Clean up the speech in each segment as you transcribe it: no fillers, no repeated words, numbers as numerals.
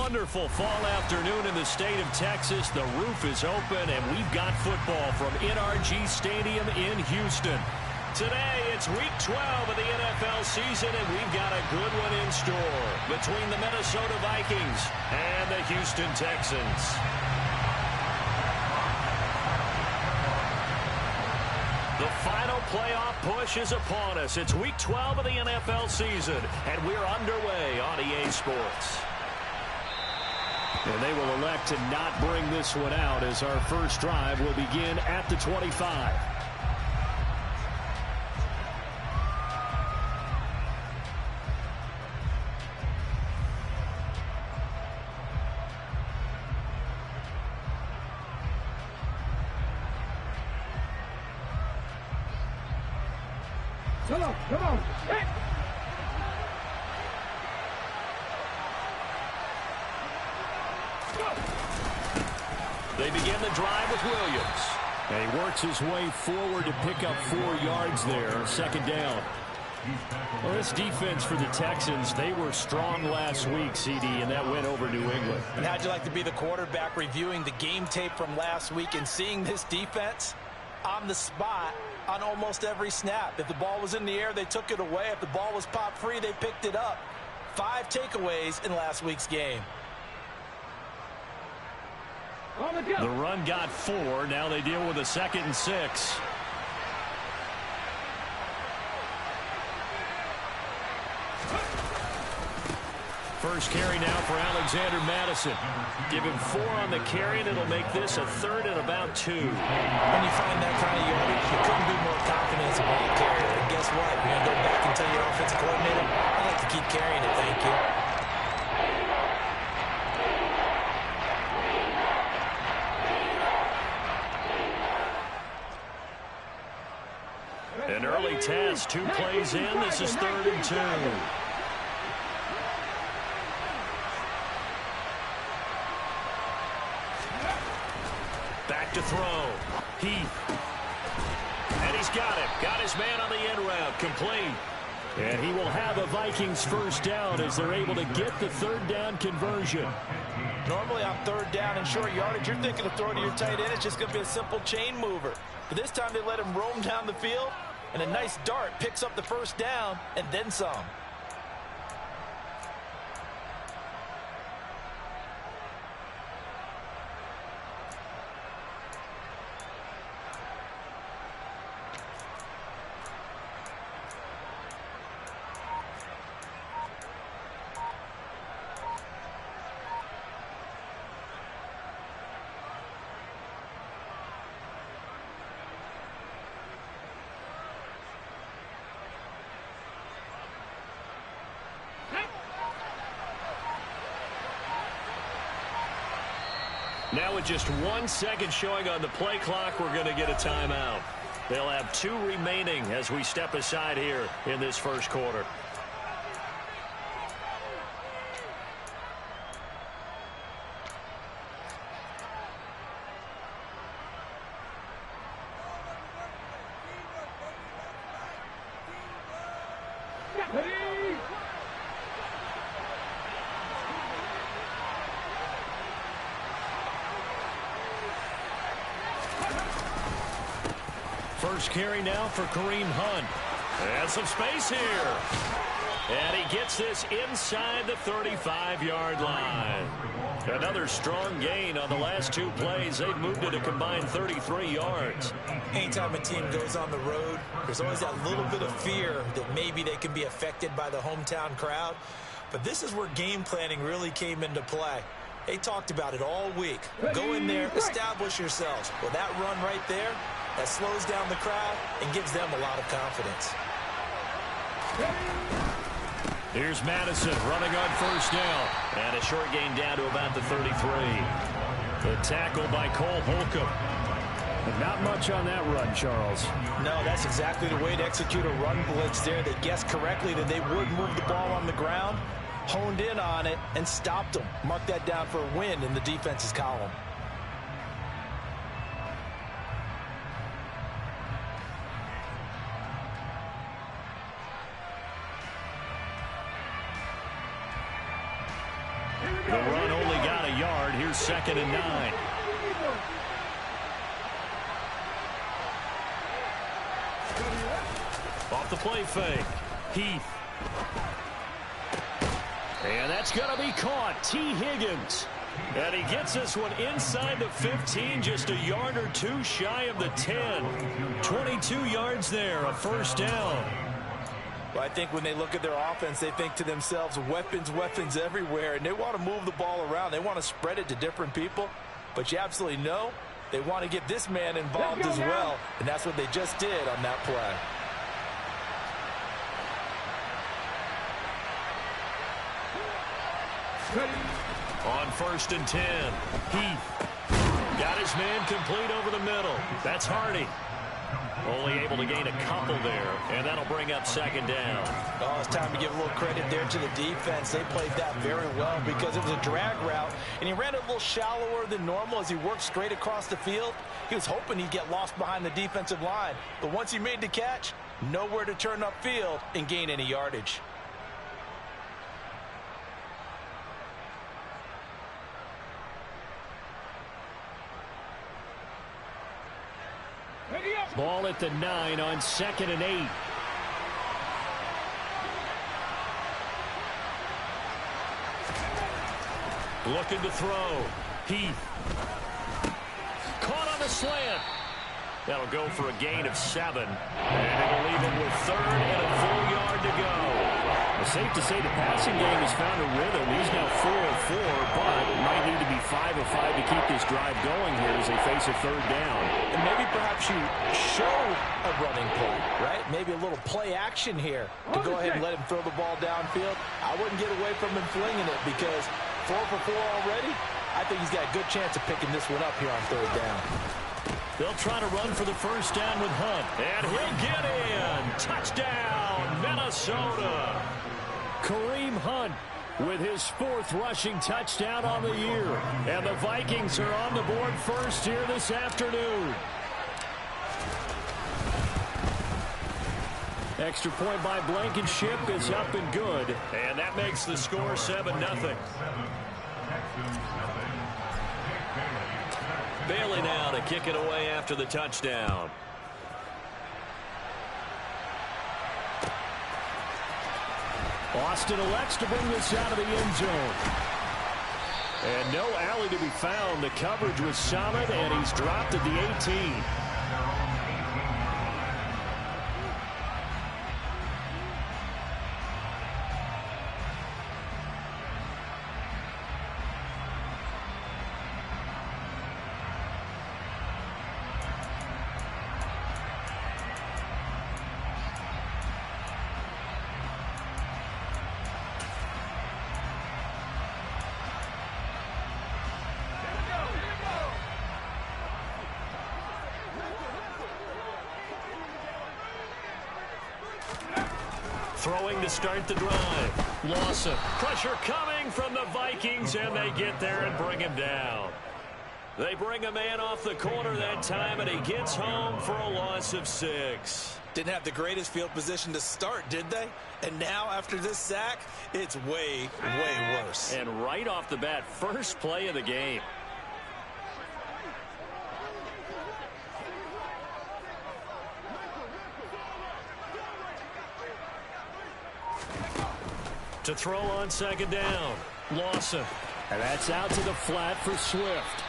wonderful fall afternoon in the state of Texas. The roof is open, and we've got football from NRG Stadium in Houston. Today, it's Week 12 of the NFL season, and we've got a good one in store between the Minnesota Vikings and the Houston Texans. The final playoff push is upon us. It's Week 12 of the NFL season, and we're underway on EA Sports. And they will elect to not bring this one out as our first drive will begin at the 25. Come on. Hey. They begin the drive with Williams. And he works his way forward to pick up 4 yards there, second down. Well, this defense for the Texans, they were strong last week, CD, and that went over New England. And how'd you like to be the quarterback reviewing the game tape from last week and seeing this defense on the spot on almost every snap? If the ball was in the air, they took it away. If the ball was popped free, they picked it up. 5 takeaways in last week's game. The run got 4. Now they deal with a 2nd and 6. First carry now for Alexander Madison. Give him 4 on the carry, and it'll make this a 3rd and about 2. When you find that kind of yardage, you couldn't be more confident as a ball carrier. And guess what? You're going to go back and tell your offensive coordinator, I'd like to keep carrying it, thank you. An early test, 2 plays in. This is 3rd and 2. Back to throw. Heath. And he's got it. Got his man on the end route. Complete. And he will have a Vikings first down as they're able to get the 3rd down conversion. Normally on 3rd down and short yardage, you're thinking of throwing to your tight end. It's just going to be a simple chain mover. But this time they let him roam down the field, and a nice dart picks up the first down and then some. Now with just 1 second showing on the play clock, we're going to get a timeout. They'll have 2 remaining as we step aside here in this first quarter. First carry now for Kareem Hunt. And some space here. And he gets this inside the 35-yard line. Another strong gain on the last 2 plays. They've moved it a combined 33 yards. Anytime a team goes on the road, there's always that little bit of fear that maybe they can be affected by the hometown crowd. But this is where game planning really came into play. They talked about it all week. Go in there, establish yourselves. Well, that run right there, that slows down the crowd and gives them a lot of confidence. Here's Madison running on first down. And a short gain down to about the 33. The tackle by Cole Holcomb. Not much on that run, Charles. No, that's exactly the way to execute a run blitz there. They guessed correctly that they would move the ball on the ground, honed in on it, and stopped them. Mark that down for a win in the defense's column. The run Here's 2nd and 9. Off the play fake. Heath. And that's going to be caught. T. Higgins. And he gets this one inside the 15, just a yard or two shy of the 10. 22 yards there, a first down. Well, I think when they look at their offense, they think to themselves, weapons, weapons everywhere, and they want to move the ball around. They want to spread it to different people, but you absolutely know they want to get this man involved as well, and that's what they just did on that play. On 1st and 10, Heath got his man complete over the middle. That's Hardy. Only able to gain a couple there, and that'll bring up 2nd down. Oh, it's time to give a little credit there to the defense. They played that very well because it was a drag route, and he ran it a little shallower than normal as he worked straight across the field. He was hoping he'd get lost behind the defensive line, but once he made the catch, nowhere to turn upfield and gain any yardage. Ball at the 9 on 2nd and 8. Looking to throw. Heath. Caught on the slant. That'll go for a gain of 7. And it'll leave him with 3rd and a full yard to go. It's safe to say the passing game has found a rhythm. He's now 4 of 4, but might need to be 5 of 5 to keep this drive going here as they face a 3rd down. And maybe perhaps you show a running play, right? Maybe a little play action here to go ahead and let him throw the ball downfield. I wouldn't get away from him flinging it because 4 for 4 already. I think he's got a good chance of picking this one up here on 3rd down. They'll try to run for the first down with Hunt. And he'll get in. Touchdown, Minnesota. Kareem Hunt with his 4th rushing touchdown on the year. And the Vikings are on the board first here this afternoon. Extra point by Blankenship is up and good. And that makes the score 7-0. Bailey now to kick it away after the touchdown. Austin elects to bring this out of the end zone. And no alley to be found. The coverage was solid, and he's dropped at the 18. Throwing to start the drive. Lawson. Pressure coming from the Vikings, and they get there and bring him down. They bring a man off the corner that time, and he gets home for a loss of 6. Didn't have the greatest field position to start, did they? And now, after this sack, it's way, way worse. And right off the bat, first play of the game. To throw on 2nd down. Lawson. And that's out to the flat for Swift.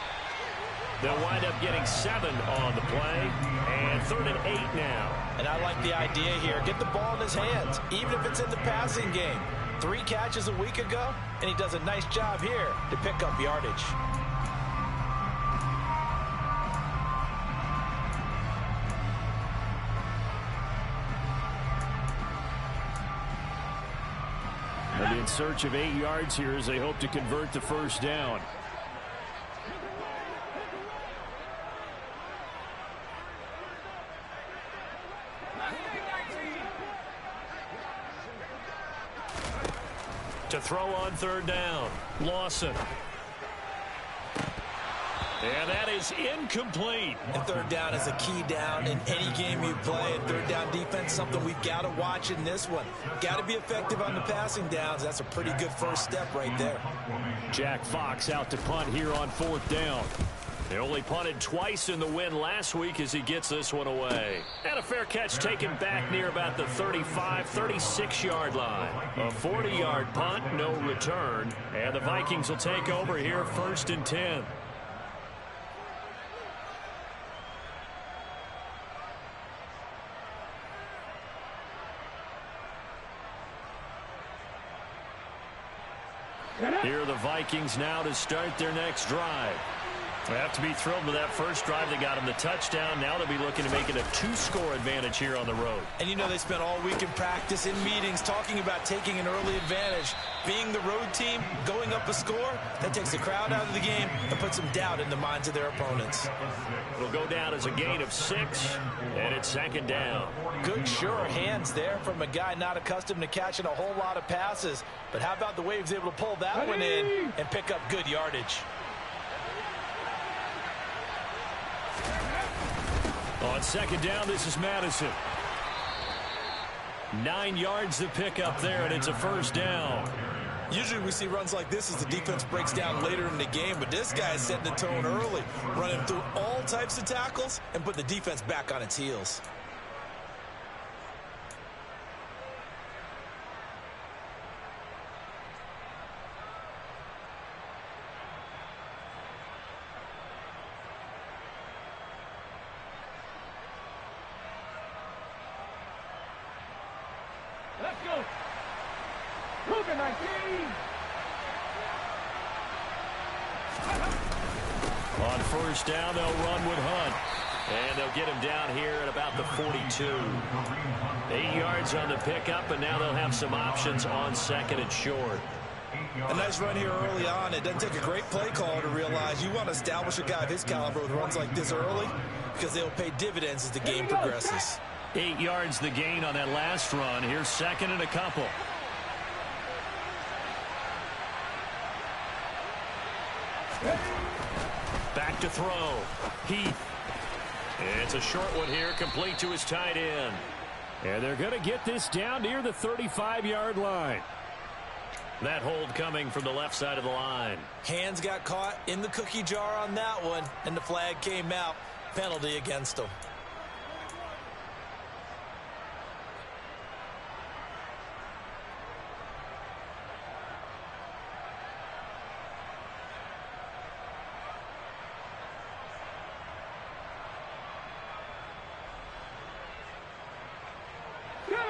They'll wind up getting 7 on the play. And 3rd and 8 now. And I like the idea here. Get the ball in his hands, even if it's in the passing game. 3 catches a week ago, and he does a nice job here to pick up yardage. They'll be in search of 8 yards here as they hope to convert the first down. To throw on 3rd down. Lawson. And that is incomplete. And third down is a key down in any game you play. And third down defense, something we've got to watch in this one. Got to be effective on the passing downs. That's a pretty good first step right there. Jack Fox out to punt here on fourth down. They only punted twice in the win last week as he gets this one away. And a fair catch taken back near about the 35, 36-yard line. A 40-yard punt, no return. And the Vikings will take over here first and 10. Here are the Vikings now to start their next drive. They have to be thrilled with that first drive. They got him the touchdown. Now they'll be looking to make it a 2-score advantage here on the road. And you know they spent all week in practice, in meetings, talking about taking an early advantage. Being the road team, going up a score, that takes the crowd out of the game and puts some doubt in the minds of their opponents. It'll go down as a gain of 6, and it's second down. Good, sure hands there from a guy not accustomed to catching a whole lot of passes. But how about the way he was able to pull that one in and pick up good yardage? On second down, this is Madison. 9 yards to pick up there, and it's a first down. Usually we see runs like this as the defense breaks down later in the game, but this guy is setting the tone early, running through all types of tackles and putting the defense back on its heels. Let's go. Cougar 19. On first down, they'll run with Hunt. And they'll get him down here at about the 42. 8 yards on the pickup, and now they'll have some options on second and short. A nice run here early on. It doesn't take a great play caller to realize you want to establish a guy of his caliber with runs like this early because they'll pay dividends as the game progresses. 8 yards the gain on that last run. Here's second and a couple. Back to throw. Heath. It's a short one here, complete to his tight end. And they're going to get this down near the 35-yard line. That hold coming from the left side of the line. Hands got caught in the cookie jar on that one, and the flag came out. Penalty against them.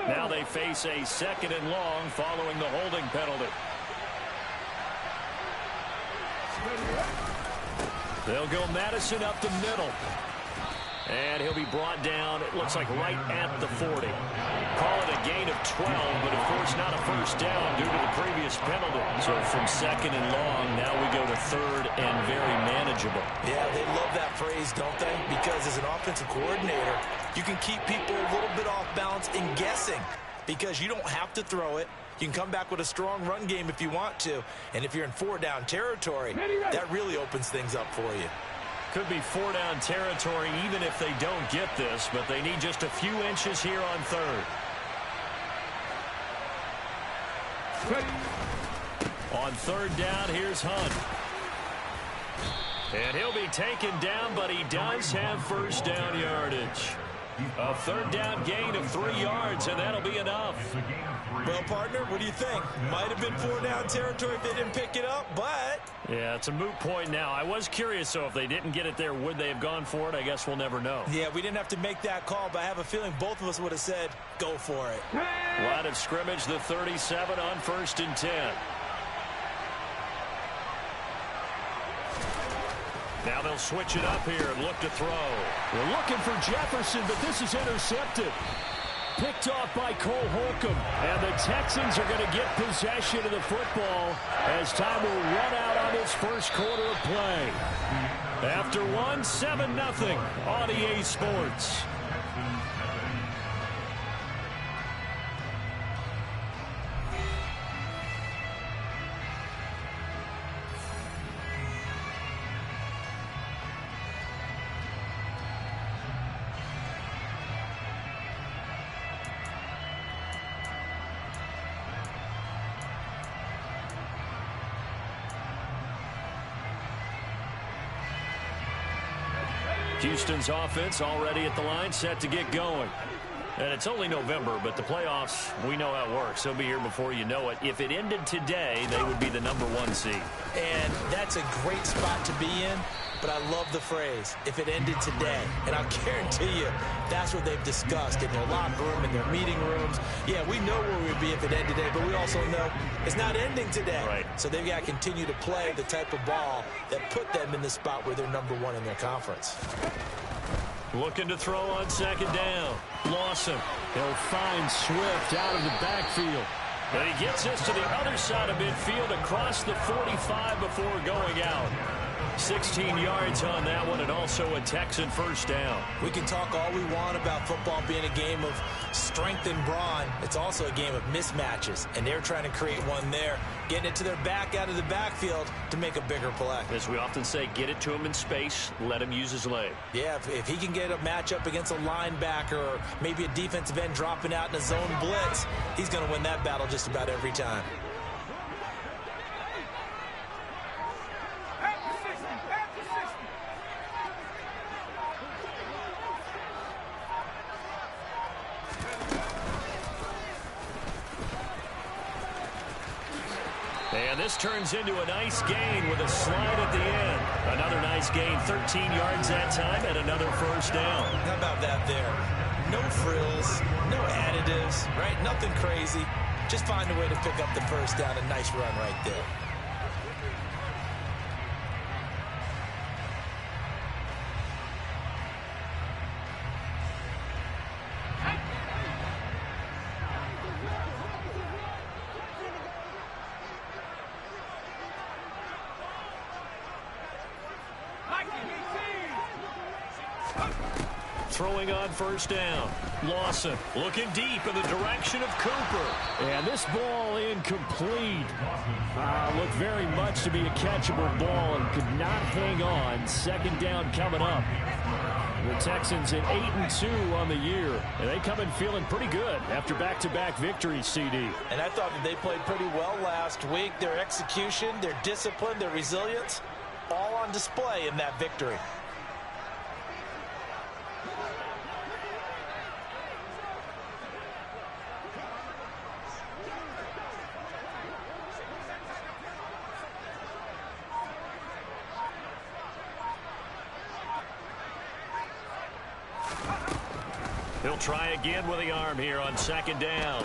Now they face a second and long following the holding penalty. They'll go Madison up the middle. And he'll be brought down, it looks like right at the 40. Call it a gain of 12, but of course not a first down due to the previous penalty. So from second and long, now we go to third and very manageable. Yeah, they love that phrase, don't they? Because as an offensive coordinator, you can keep people a little bit off balance and guessing because you don't have to throw it. You can come back with a strong run game if you want to. And if you're in 4-down territory, that really opens things up for you. Could be 4-down territory even if they don't get this, but they need just a few inches here on third. On third down, here's Hunt. And he'll be taken down, but he does have first down yardage. A third down gain of 3 yards, and that'll be enough. Well, partner, what do you think? Might have been 4-down territory if they didn't pick it up, but... Yeah, it's a moot point now. I was curious, so if they didn't get it there, would they have gone for it? I guess we'll never know. Yeah, we didn't have to make that call, but I have a feeling both of us would have said, go for it. Line of scrimmage, the 37 on first and 10. Now they'll switch it up here and look to throw. We're looking for Jefferson, but this is intercepted. Picked off by Cole Holcomb. And the Texans are going to get possession of the football as time will run out on this first quarter of play. After one, 7-0 on EA Sports. Houston's offense already at the line, set to get going. And it's only November, but the playoffs, we know how it works. They'll be here before you know it. If it ended today, they would be the #1 seed. And that's a great spot to be in, but I love the phrase, if it ended today. And I'll guarantee you, that's what they've discussed in their locker room, in their meeting rooms. Yeah, we know where we'd be if it ended today, but we also know it's not ending today. Right. So they've got to continue to play the type of ball that put them in the spot where they're #1 in their conference. Looking to throw on second down. Lawson. He'll find Swift out of the backfield. But he gets this to the other side of midfield across the 45 before going out. 16 yards on that one, and also a Texan first down. We can talk all we want about football being a game of strength and brawn. It's also a game of mismatches, and they're trying to create one there, getting it to their back out of the backfield to make a bigger play. As we often say, get it to him in space, let him use his leg. Yeah, if he can get a matchup against a linebacker or maybe a defensive end dropping out in a zone blitz, he's going to win that battle just about every time. And this turns into a nice gain with a slide at the end. Another nice gain, 13 yards that time, and another first down. How about that there? No frills, no additives, right? Nothing crazy. Just find a way to pick up the first down. A nice run right there. Throwing on first down. Lawson looking deep in the direction of Cooper. And this ball incomplete. Looked very much to be a catchable ball and could not hang on. Second down coming up. The Texans at 8-2 on the year. And they come in feeling pretty good after back-to-back victories, CD. And I thought that they played pretty well last week. Their execution, their discipline, their resilience, all on display in that victory. He'll try again with the arm here on second down.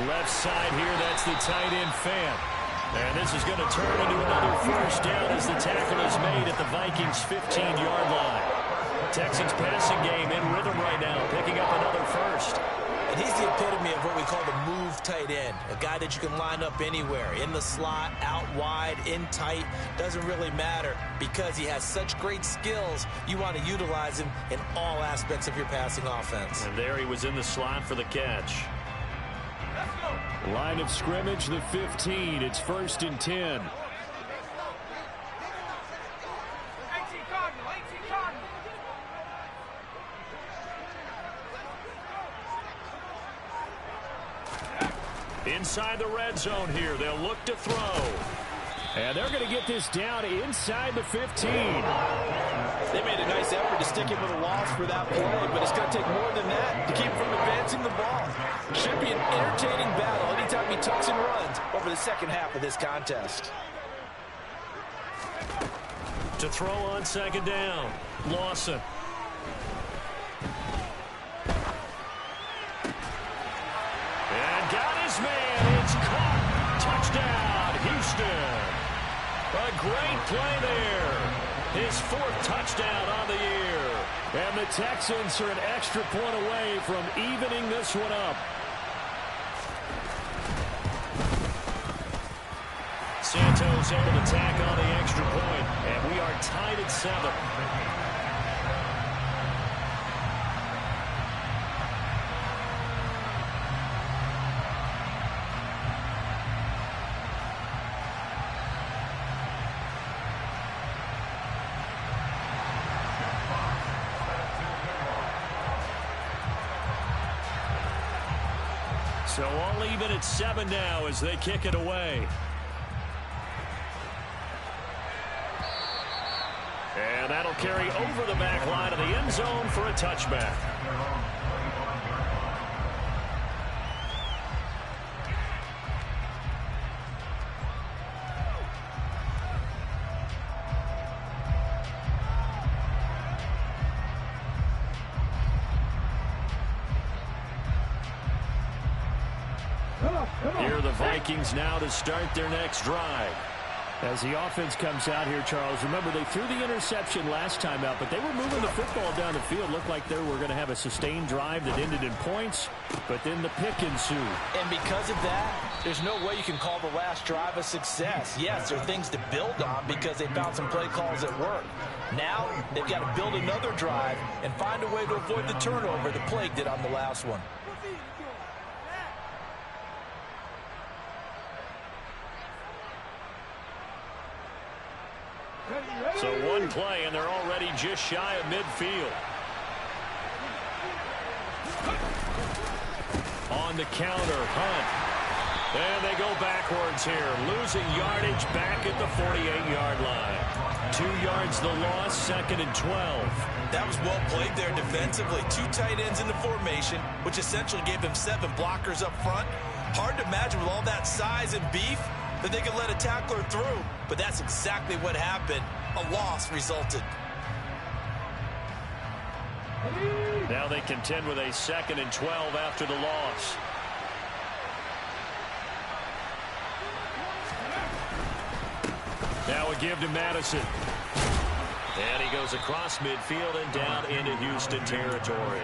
Left side here, that's the tight end Fant. And this is going to turn into another first down as the tackle is made at the Vikings' 15-yard line. Texans passing game in rhythm right now, picking up another first. And he's the epitome of what we call the move tight end. A guy that you can line up anywhere. In the slot, out wide, in tight. Doesn't really matter because he has such great skills. You want to utilize him in all aspects of your passing offense. And there he was in the slot for the catch. Line of scrimmage, the 15. It's 1st and 10. Inside the red zone here, they'll look to throw. And they're going to get this down inside the 15. They made a nice effort to stick him with a loss for that play, but it's going to take more than that to keep him from advancing the ball. Should be an entertaining battle anytime he tucks and runs over the second half of this contest. To throw on second down, Lawson. And got his man. It's caught. Touchdown, Houston. A great play there. His 4th touchdown on the year. And the Texans are an extra point away from evening this one up. Santos able to tack on the extra point, and we are tied at 7. So all even at 7 now as they kick it away. And That'll carry over the back line of the end zone for a touchback. Here are the Vikings now to start their next drive. As the offense comes out here, Charles, remember they threw the interception last time out, but they were moving the football down the field. Looked like they were going to have a sustained drive that ended in points, but then the pick ensued. And because of that, there's no way you can call the last drive a success. Yes, there are things to build on because they found some play calls that work. Now, they've got to build another drive and find a way to avoid the turnover the Plague did on the last one. So one play, and they're already just shy of midfield. On the counter, Hunt. And they go backwards here, losing yardage back at the 48-yard line. 2 yards the loss, 2nd and 12. That was well played there defensively. 2 tight ends in the formation, which essentially gave them 7 blockers up front. Hard to imagine with all that size and beef that they could let a tackler through, but that's exactly what happened. A loss resulted. Now they contend with a 2nd and 12 after the loss. Now a give to Madison. And he goes across midfield and down into Houston territory.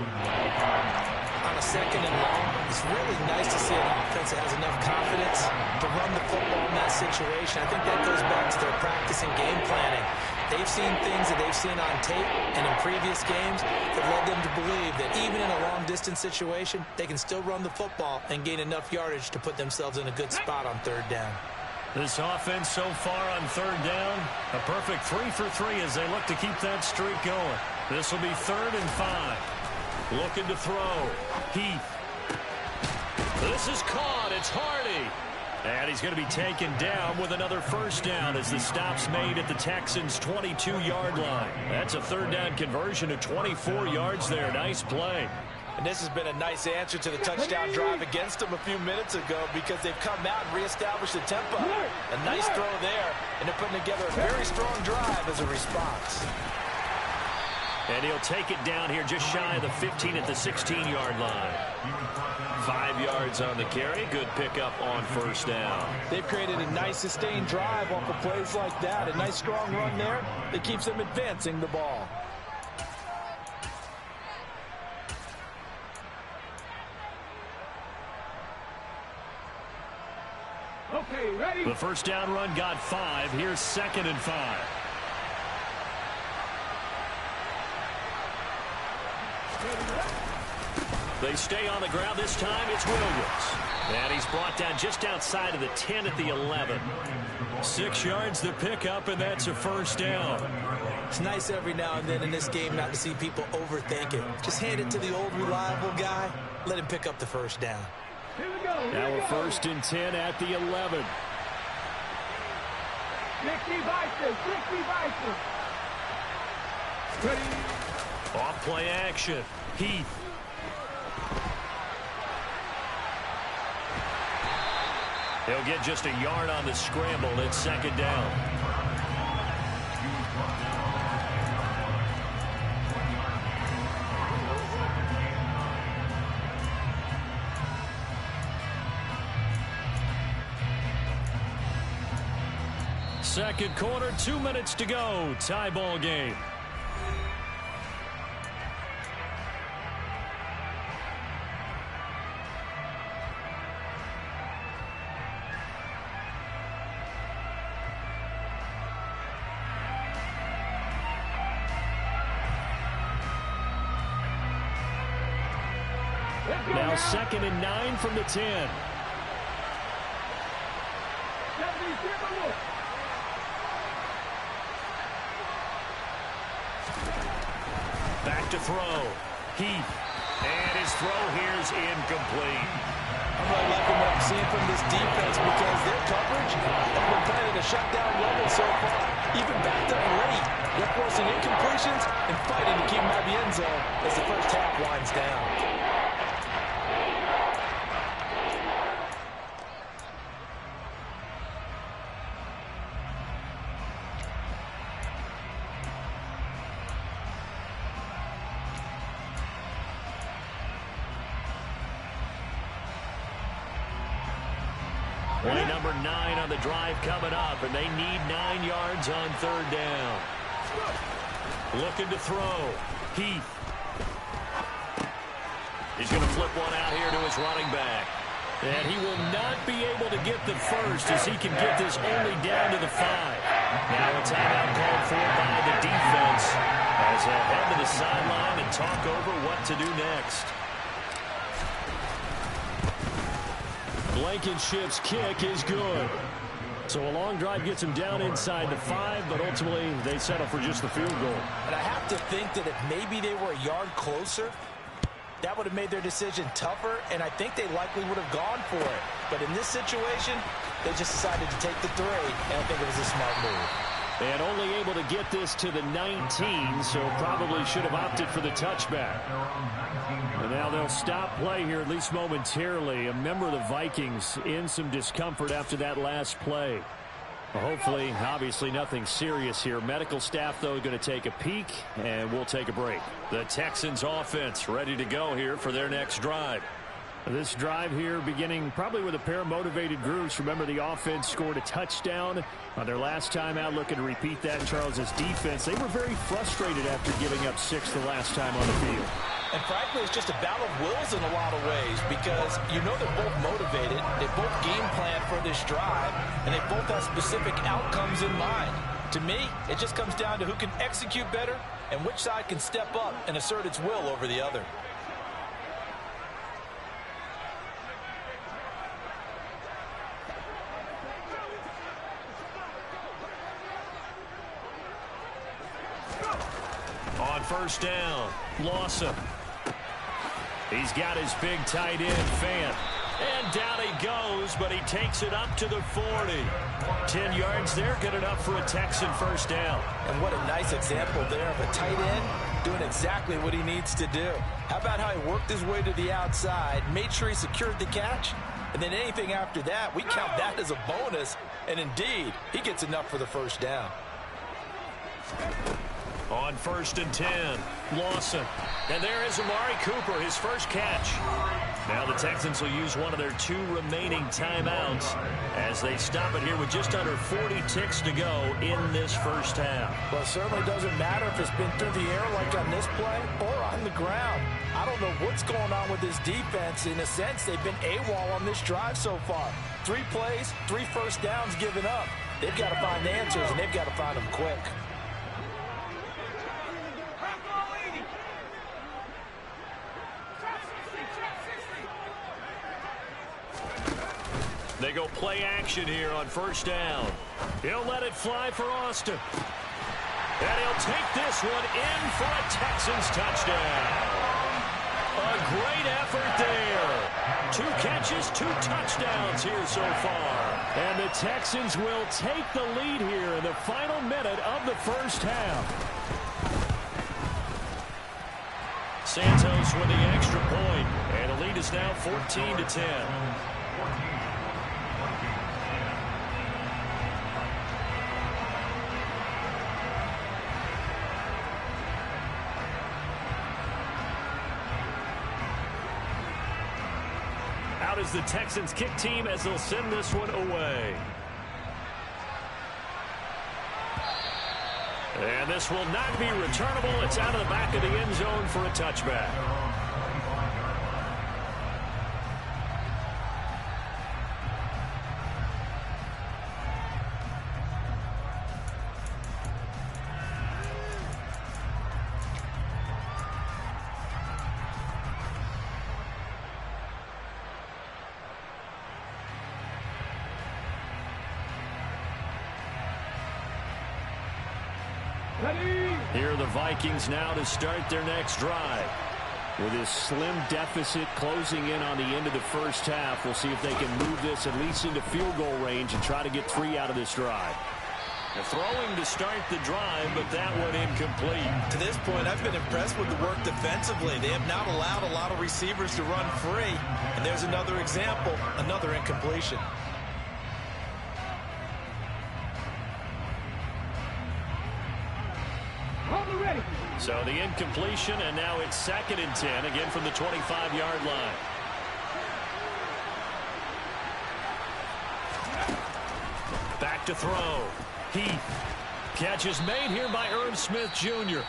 On a 2nd and long, it's really nice to see an offense that has enough confidence to run the football in that situation. I think that goes back to their practice and game planning. They've seen things that they've seen on tape and in previous games that led them to believe that even in a long-distance situation, they can still run the football and gain enough yardage to put themselves in a good spot on 3rd down. This offense so far on 3rd down, a perfect 3 for 3 as they look to keep that streak going. This will be 3rd and 5. Looking to throw. Heath. This is caught. It's Hardy. And he's going to be taken down with another 1st down as the stop's made at the Texans' 22-yard line. That's a 3rd down conversion of 24 yards there. Nice play. And this has been a nice answer to the touchdown drive against them a few minutes ago because they've come out and reestablished the tempo. A nice throw there, and they're putting together a very strong drive as a response. And he'll take it down here just shy of the 15 at the 16-yard line. 5 yards on the carry. Good pickup on 1st down. They've created a nice sustained drive off of plays like that. A nice strong run there that keeps them advancing the ball. Okay, ready? The 1st down run got 5. Here's 2nd and 5. They stay on the ground this time. It's Williams. And he's brought down just outside of the 10 at the 11. 6 yards to pick up, and that's a 1st down. It's nice every now and then in this game not to see people overthink it. Just hand it to the old reliable guy. Let him pick up the 1st down. Here we go. Now a 1st and 10 at the 11. 60 Vikings. 60 Vikings. Ready? Off play action. Heath. He'll get just a yard on the scramble. It's 2nd down. Second quarter, 2 minutes to go. Tie ball game. Now 2nd and 9 from the 10. Back to throw. Heath. And his throw here's incomplete. I'm really liking what I'm seeing from this defense because their coverage has been playing at a shutdown level so far. Even backed up late, they're forcing incompletions and fighting to keep them out of the end zone as the first half winds down. Play number 9 on the drive coming up, and they need 9 yards on third down. Looking to throw. Heath. He's going to flip one out here to his running back. And he will not be able to get the first as he can get this only down to the 5. Now a timeout called for by the defense as they head to the sideline and talk over what to do next. Blankenship's kick is good. So a long drive gets him down inside the 5, but ultimately they settle for just the field goal. And I have to think that if maybe they were a yard closer, that would have made their decision tougher, and I think they likely would have gone for it. But in this situation, they just decided to take the 3, and I think it was a smart move. And only able to get this to the 19, so probably should have opted for the touchback. And now they'll stop play here, at least momentarily. A member of the Vikings in some discomfort after that last play. Well, hopefully, obviously nothing serious here. Medical staff, though, going to take a peek, and we'll take a break. The Texans offense ready to go here for their next drive. This drive here beginning probably with a pair of motivated groups. Remember, the offense scored a touchdown on their last time out, looking to repeat that in Charles's defense. They were very frustrated after giving up 6 the last time on the field. And frankly, it's just a battle of wills in a lot of ways because you know they're both motivated, they both game plan for this drive, and they both have specific outcomes in mind. To me, it just comes down to who can execute better and which side can step up and assert its will over the other. On first down, Lawson. He's got his big tight end, Fant. And down he goes, but he takes it up to the 40. 10 yards there, good enough for a Texan first down. And what a nice example there of a tight end doing exactly what he needs to do. How about how he worked his way to the outside, made sure he secured the catch, and then anything after that, we count that as a bonus. And indeed, he gets enough for the first down. On first and 10, Lawson. And there is Amari Cooper, his first catch. Now the Texans will use one of their 2 remaining timeouts as they stop it here with just under 40 ticks to go in this first half. Well, it certainly doesn't matter if it's been through the air like on this play or on the ground. I don't know what's going on with this defense. In a sense, they've been AWOL on this drive so far. 3 plays, 3 first downs given up. They've got to find answers, and they've got to find them quick. They go play action here on first down. He'll let it fly for Austin. And he'll take this one in for a Texans touchdown. A great effort there. 2 catches, 2 touchdowns here so far. And the Texans will take the lead here in the final minute of the first half. Santos with the extra point, and the lead is now 14-10. Out is the Texans kick team as they'll send this one away. And this will not be returnable. It's out of the back of the end zone for a touchback. Here are the Vikings now to start their next drive. With this slim deficit closing in on the end of the first half, we'll see if they can move this at least into field goal range and try to get 3 out of this drive. They're throwing to start the drive, but that one incomplete. To this point, I've been impressed with the work defensively. They have not allowed a lot of receivers to run free. And there's another example, another incompletion. Ready. So the incompletion, and now it's 2nd and 10, again from the 25-yard line. Back to throw. Heath. Catch is made here by Irv Smith Jr.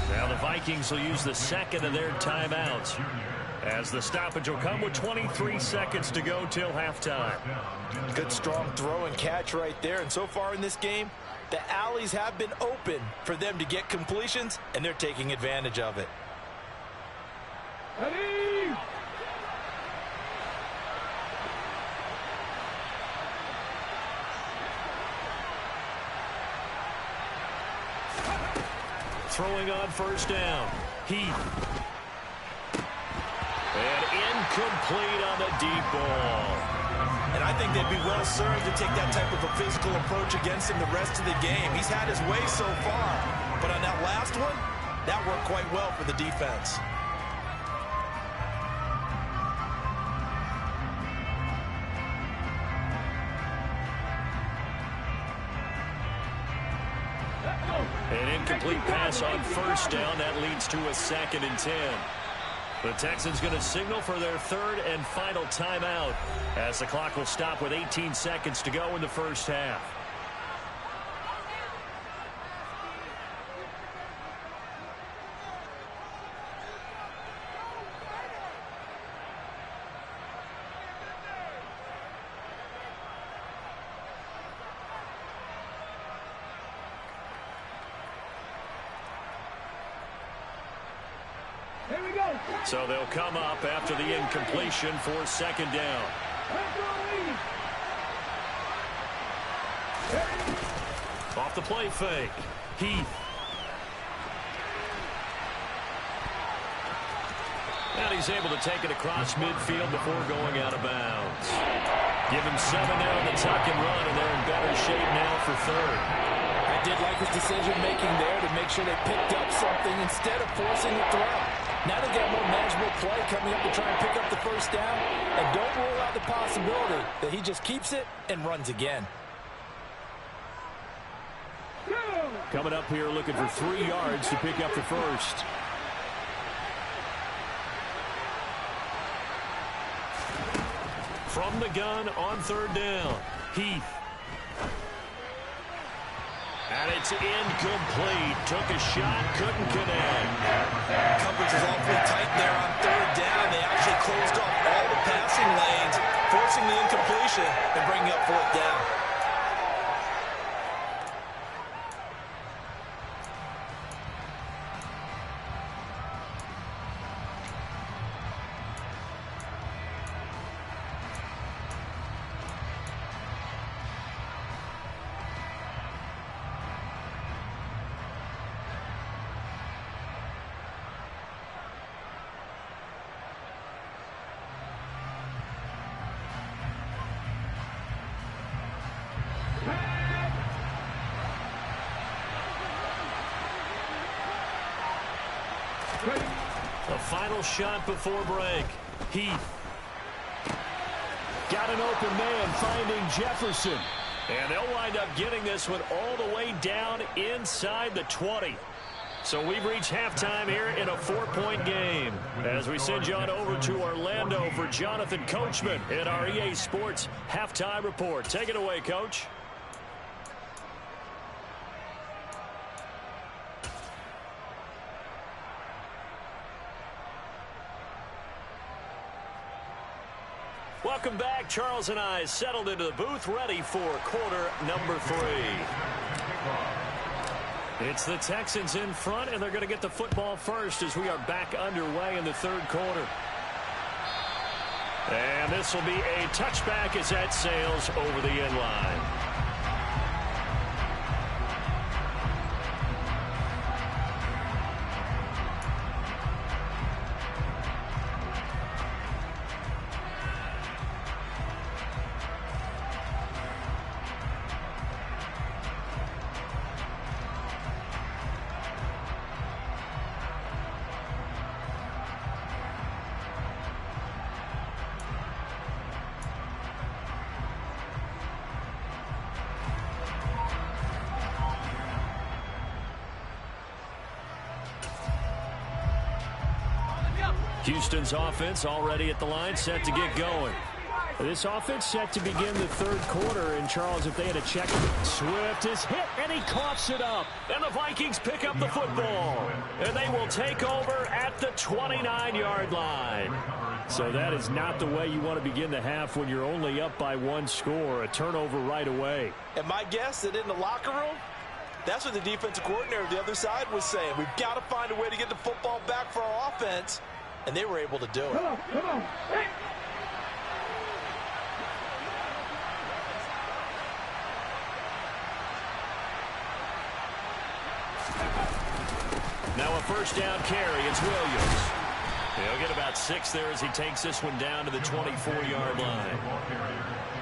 Now the Vikings will use the second of their timeouts, as the stoppage will come with 23 seconds to go till halftime. Good strong throw and catch right there. And so far in this game, the alleys have been open for them to get completions, and they're taking advantage of it. Ready. Throwing on first down. Heath. And incomplete on the deep ball. And I think they'd be well served to take that type of a physical approach against him the rest of the game. He's had his way so far, but on that last one, that worked quite well for the defense. An incomplete pass on first down. That leads to a 2nd and 10. The Texans going to signal for their 3rd and final timeout, as the clock will stop with 18 seconds to go in the first half. Here we go. So they'll come up after the incompletion for 2nd down. Off the play fake. Heath. And he's able to take it across midfield before going out of bounds. Give him 7 now in the tuck and run, and they're in better shape now for 3rd. I did like his decision-making there to make sure they picked up something instead of forcing the throw. Now they got more manageable play coming up to try and pick up the first down, and don't rule out the possibility that he just keeps it and runs again. Coming up here looking for 3 yards to pick up the first. From the gun on 3rd down. Heath. And it's incomplete. Took a shot, couldn't connect. Coverage is awfully tight there on 3rd down. They actually closed off all the passing lanes, forcing the incompletion and bringing up 4th down. The final shot before break. Heath. Got an open man finding Jefferson. And they'll wind up getting this one all the way down inside the 20. So we've reached halftime here in a 4-point game. As we send you on over to Orlando for Jonathan Coachman in our EA Sports Halftime Report. Take it away, Coach. Welcome back. Charles and I settled into the booth, ready for quarter number 3. It's the Texans in front, and they're going to get the football first as we are back underway in the 3rd quarter. And this will be a touchback as that sails over the end line. Houston's offense already at the line, set to get going. This offense set to begin the third quarter. And, Charles, if they had a check, Swift is hit, and he coughs it up. And the Vikings pick up the football. And they will take over at the 29-yard line. So that is not the way you want to begin the half when you're only up by one score. A turnover right away. And my guess that in the locker room, that's what the defensive coordinator of the other side was saying. We've got to find a way to get the football back for our offense. And they were able to do it. Come on, come on. Hey. Now a first down carry. It's Williams. He'll get about 6 there as he takes this one down to the 24-yard line.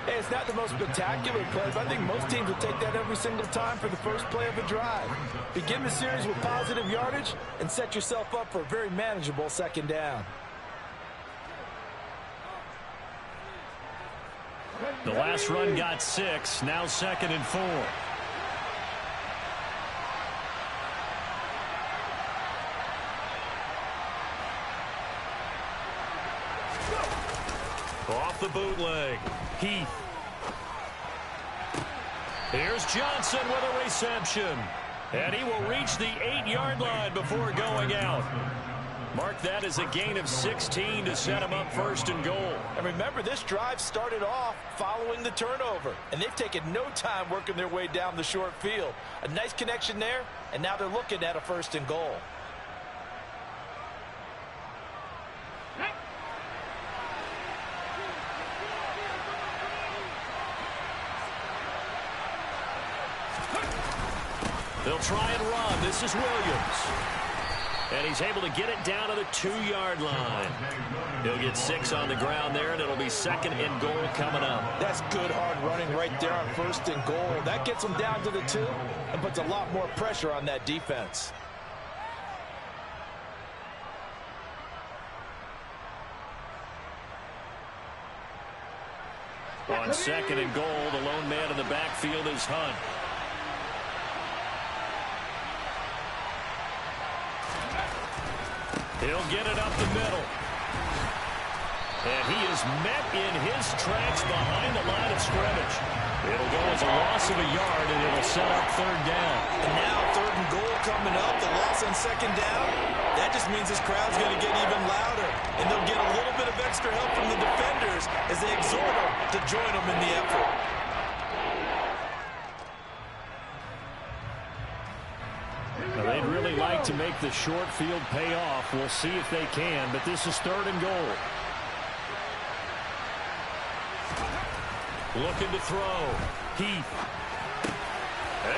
Hey, it's not the most spectacular play, but I think most teams will take that every single time for the first play of a drive. Begin the series with positive yardage and set yourself up for a very manageable second down. The last run got 6. Now 2nd and 4. Off the bootleg. Heath. Here's Johnson with a reception. And he will reach the 8-yard line before going out. Mark that as a gain of 16 to set him up 1st and goal. And remember, this drive started off following the turnover. And they've taken no time working their way down the short field. A nice connection there, and now they're looking at a 1st and goal. They'll try and run. This is Williams. And he's able to get it down to the 2-yard line. He'll get 6 on the ground there, and it'll be 2nd and goal coming up. That's good hard running right there on 1st and goal. That gets them down to the 2 and puts a lot more pressure on that defense. On 2nd and goal, the lone man in the backfield is Hunt. He'll get it up the middle. And he is met in his tracks behind the line of scrimmage. It'll go as a loss of a yard, and it'll set up 3rd down. And now 3rd and goal coming up. The loss on 2nd down. That just means this crowd's going to get even louder. And they'll get a little bit of extra help from the defenders as they exhort them to join them in the effort. Now, they'd really like to make the short field pay off. We'll see if they can, but this is 3rd and goal. Looking to throw. Heath.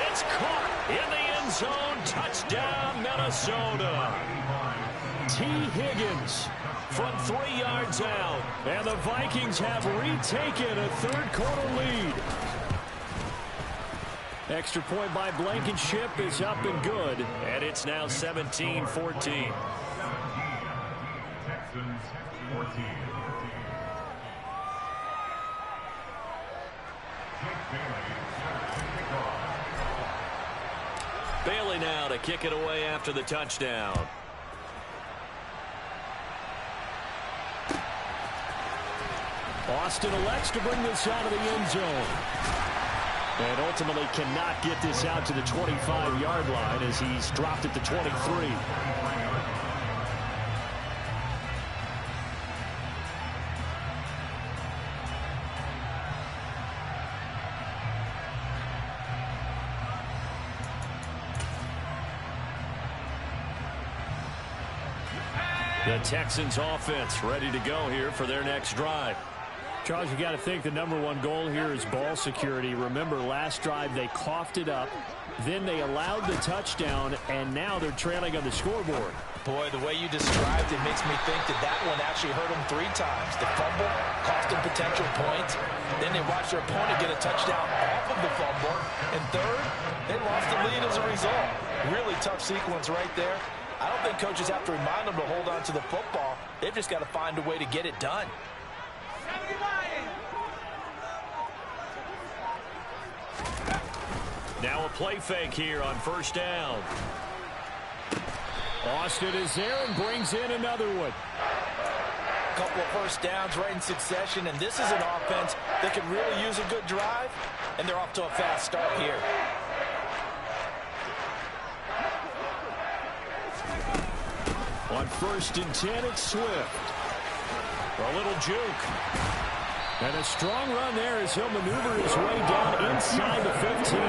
It's caught in the end zone. Touchdown, Minnesota. T. Higgins from 3 yards out. And the Vikings have retaken a 3rd quarter lead. Extra point by Blankenship is up and good. And it's now 17-14. Bailey now to kick it away after the touchdown. Austin elects to bring this out of the end zone. And ultimately cannot get this out to the 25-yard line as he's dropped at the 23. The Texans offense ready to go here for their next drive. Charles, you got to think the #1 goal here is ball security. Remember, last drive they coughed it up, then they allowed the touchdown, and now they're trailing on the scoreboard. Boy, the way you described it makes me think that that one actually hurt them 3 times. The fumble cost them potential points. Then they watched their opponent get a touchdown off of the fumble. And 3rd, they lost the lead as a result. Really tough sequence right there. I don't think coaches have to remind them to hold on to the football. They've just got to find a way to get it done. Now a play fake here on 1st down. Austin is there and brings in another one. couple of first downs right in succession, and this is an offense that could really use a good drive, and they're off to a fast start here. On 1st and 10, it's Swift. A little juke. And a strong run there as he'll maneuver his way down inside the 15.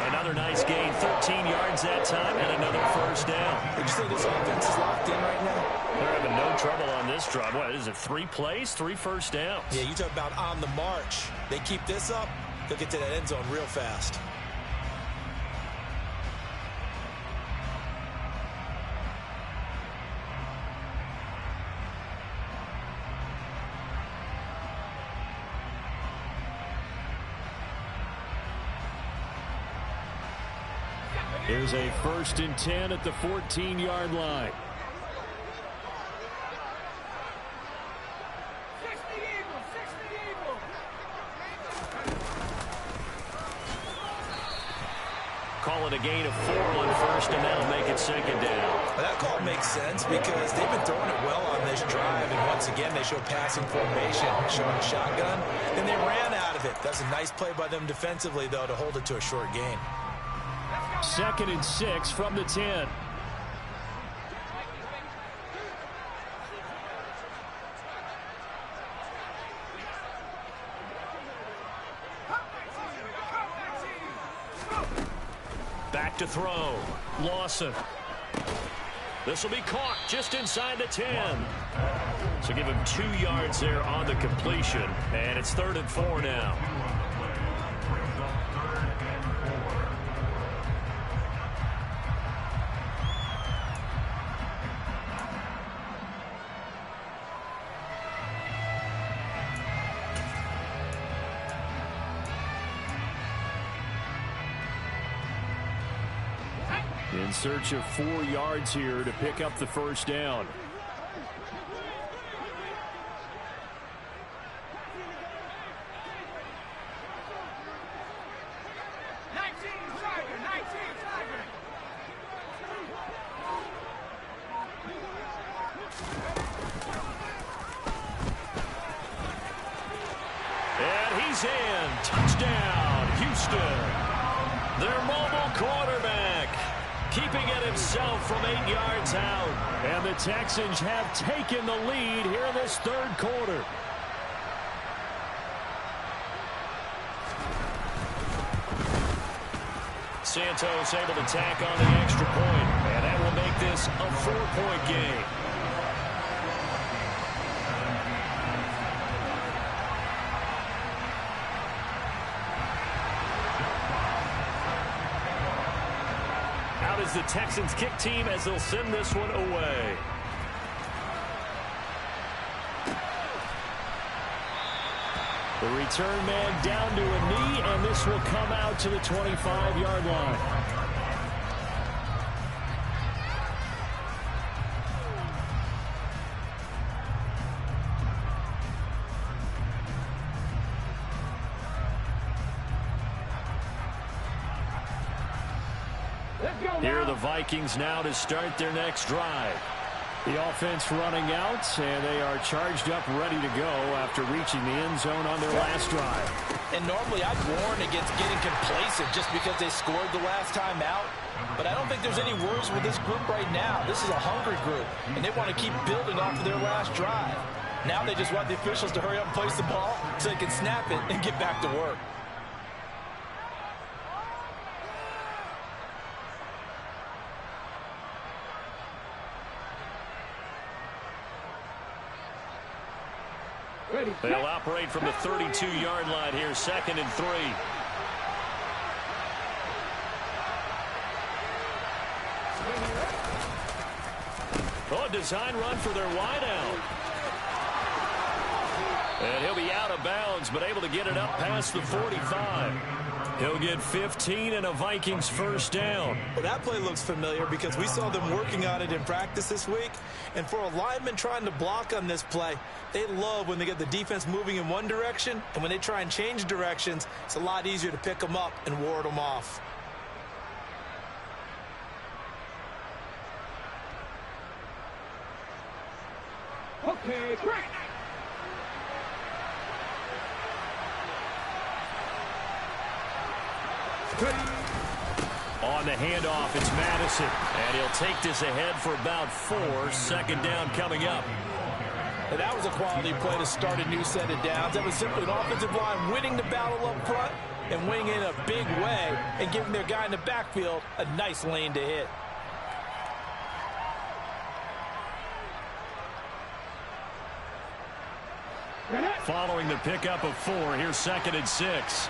Another nice gain, 13 yards that time, and another first down. Would you say this offense is locked in right now? They're having no trouble on this drive. What is it, 3 plays, 3 first downs? Yeah, you talk about on the march. They keep this up, they'll get to that end zone real fast. Here's a 1st and 10 at the 14-yard line. Call it a gain of 4 on 1st, and that'll make it 2nd down. Well, that call makes sense because they've been throwing it well on this drive, and once again they show passing formation, showing shotgun, and they ran out of it. That's a nice play by them defensively, though, to hold it to a short gain. 2nd and 6 from the 10. Back to throw. Lawson. This will be caught just inside the 10. So give him 2 yards there on the completion. And it's 3rd and 4 now. In search of 4 yards here to pick up the first down. And he's in. Touchdown, Houston. Their mobile quarterback, keeping it himself from 8 yards out. And the Texans have taken the lead here in this 3rd quarter. Santos able to tack on the extra point, and that will make this a 4-point game. Is the Texans kick team as they'll send this one away. The return man down to a knee, and this will come out to the 25-yard line. Here are the Vikings now to start their next drive. The offense running out, and they are charged up, ready to go after reaching the end zone on their last drive. And normally I'd warn against getting complacent just because they scored the last time out. But I don't think there's any worries with this group right now. This is a hungry group, and they want to keep building off of their last drive. Now they just want the officials to hurry up and place the ball so they can snap it and get back to work. They'll operate from the 32-yard line here, 2nd and 3. Oh, a design run for their wideout. And he'll be out of bounds, but able to get it up past the 45. He'll get 15 and a Vikings first down. Well, that play looks familiar because we saw them working on it in practice this week. And for a lineman trying to block on this play, they love when they get the defense moving in one direction. And when they try and change directions, it's a lot easier to pick them up and ward them off. Okay. Okay, break. On the handoff, it's Madison. And he'll take this ahead for about 4. Second down coming up. And that was a quality play to start a new set of downs. That was simply an offensive line winning the battle up front and winning in a big way and giving their guy in the backfield a nice lane to hit. Following the pickup of 4, here's 2nd and 6.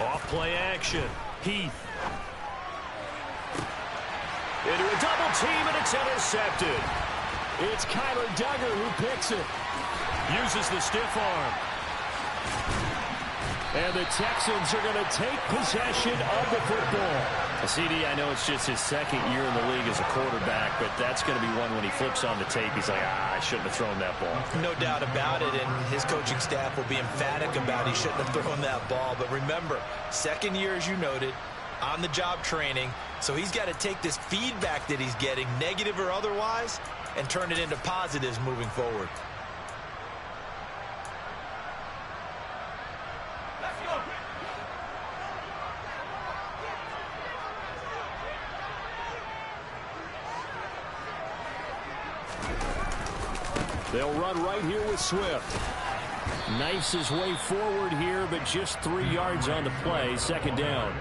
Off play action. Heath. Into a double team, and it's intercepted. It's Kyler Duggar who picks it. Uses the stiff arm. And the Texans are going to take possession of the football. CD, I know it's just his 2nd year in the league as a quarterback, but that's going to be one when he flips on the tape, he's like, I shouldn't have thrown that ball. No doubt about it, and his coaching staff will be emphatic about he shouldn't have thrown that ball. But remember, 2nd year, as you noted, on-the-job training, so he's got to take this feedback that he's getting, negative or otherwise, and turn it into positives moving forward. They'll run right here with Swift. Knifes his way forward here, but just 3 yards on the play. 2nd down.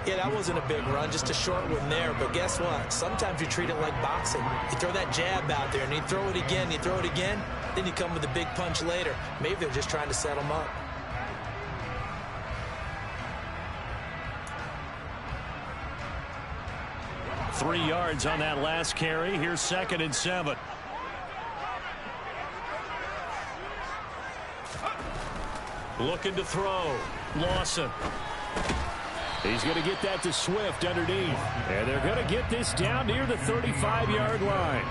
Yeah, that wasn't a big run, just a short one there. But guess what? Sometimes you treat it like boxing. You throw that jab out there, and you throw it again, you throw it again, then you come with a big punch later. Maybe they're just trying to set him up. Three yards on that last carry. Here's 2nd and 7. Looking to throw. Lawson. He's going to get that to Swift underneath. And they're going to get this down near the 35-yard line.